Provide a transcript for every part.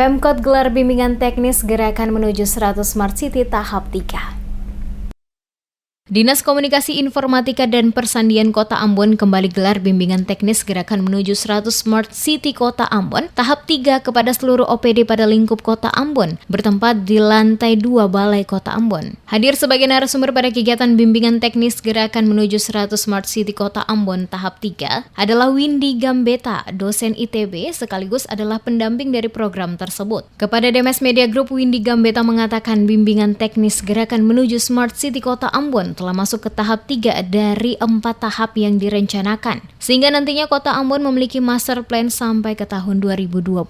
Pemkot gelar bimbingan teknis gerakan menuju 100 Smart City tahap 3. Dinas Komunikasi Informatika dan Persandian Kota Ambon kembali gelar bimbingan teknis gerakan menuju 100 Smart City Kota Ambon tahap 3 kepada seluruh OPD pada lingkup Kota Ambon bertempat di lantai 2 Balai Kota Ambon. Hadir sebagai narasumber pada kegiatan bimbingan teknis gerakan menuju 100 Smart City Kota Ambon tahap 3 adalah Windy Gambetta, dosen ITB sekaligus adalah pendamping dari program tersebut. Kepada DMS Media Group, Windy Gambetta mengatakan bimbingan teknis gerakan menuju Smart City Kota Ambon telah masuk ke tahap 3 dari 4 tahap yang direncanakan, sehingga nantinya Kota Ambon memiliki master plan sampai ke tahun 2026.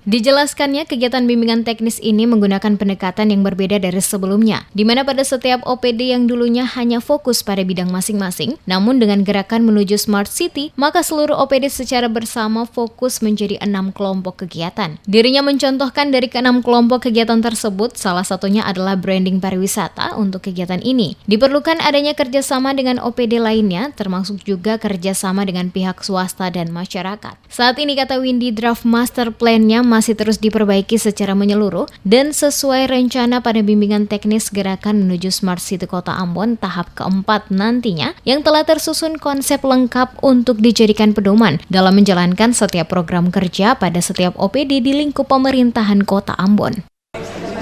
Dijelaskannya, kegiatan bimbingan teknis ini menggunakan pendekatan yang berbeda dari sebelumnya, di mana pada setiap OPD yang dulunya hanya fokus pada bidang masing-masing, namun dengan gerakan menuju Smart City, maka seluruh OPD secara bersama fokus menjadi 6 kelompok kegiatan. Dirinya mencontohkan dari ke-6 kelompok kegiatan tersebut, salah satunya adalah branding pariwisata untuk kegiatan ini. Diperlukan adanya kerjasama dengan OPD lainnya, termasuk juga kerjasama dengan pihak swasta dan masyarakat. Saat ini, kata Windy, draft master plan-nya masih terus diperbaiki secara menyeluruh dan sesuai rencana pada bimbingan teknis gerakan menuju Smart City Kota Ambon tahap keempat nantinya yang telah tersusun konsep lengkap untuk dijadikan pedoman dalam menjalankan setiap program kerja pada setiap OPD di lingkup pemerintahan Kota Ambon.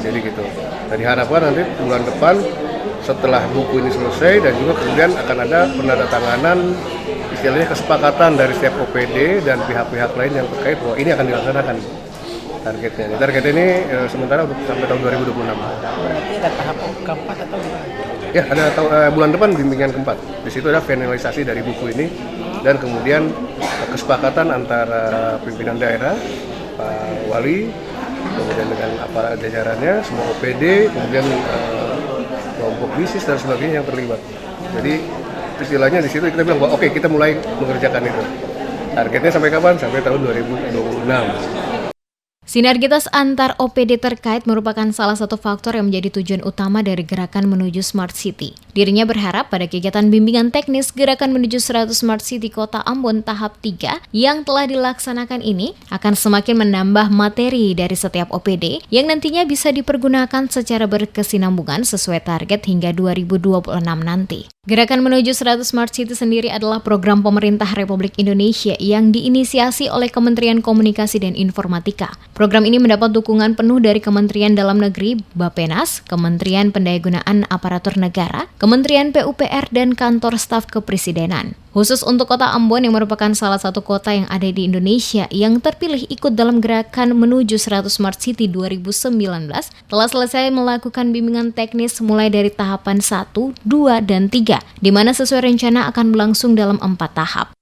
Jadi gitu. Dan diharapkan nanti bulan depan setelah buku ini selesai dan juga kemudian akan ada penandatanganan istilahnya kesepakatan dari setiap OPD dan pihak-pihak lain yang terkait bahwa ini akan dilaksanakan. Target ini sementara untuk sampai tahun 2026. Berarti ada tahap keempat atau gimana? Ya, ada bulan depan bimbingan keempat. Di situ ada finalisasi dari buku ini dan kemudian kesepakatan antara pimpinan daerah, Pak Wali, kemudian dengan aparat jajarannya, semua OPD, kemudian kelompok bisnis dan sebagainya yang terlibat. Jadi istilahnya di situ kita bilang bahwa oke, kita mulai mengerjakan itu. Targetnya sampai kapan? Sampai tahun 2026. Sinergitas antar OPD terkait merupakan salah satu faktor yang menjadi tujuan utama dari gerakan menuju Smart City. Dirinya berharap pada kegiatan bimbingan teknis gerakan menuju 100 Smart City Kota Ambon tahap 3 yang telah dilaksanakan ini akan semakin menambah materi dari setiap OPD yang nantinya bisa dipergunakan secara berkesinambungan sesuai target hingga 2026 nanti. Gerakan menuju 100 Smart City sendiri adalah program pemerintah Republik Indonesia yang diinisiasi oleh Kementerian Komunikasi dan Informatika. Program ini mendapat dukungan penuh dari Kementerian Dalam Negeri, Bappenas, Kementerian Pendayagunaan Aparatur Negara, Kementerian PUPR, dan Kantor Staf Kepresidenan. Khusus untuk Kota Ambon yang merupakan salah satu kota yang ada di Indonesia yang terpilih ikut dalam gerakan menuju 100 Smart City 2019, telah selesai melakukan bimbingan teknis mulai dari tahapan 1, 2, dan 3, di mana sesuai rencana akan berlangsung dalam 4 tahap.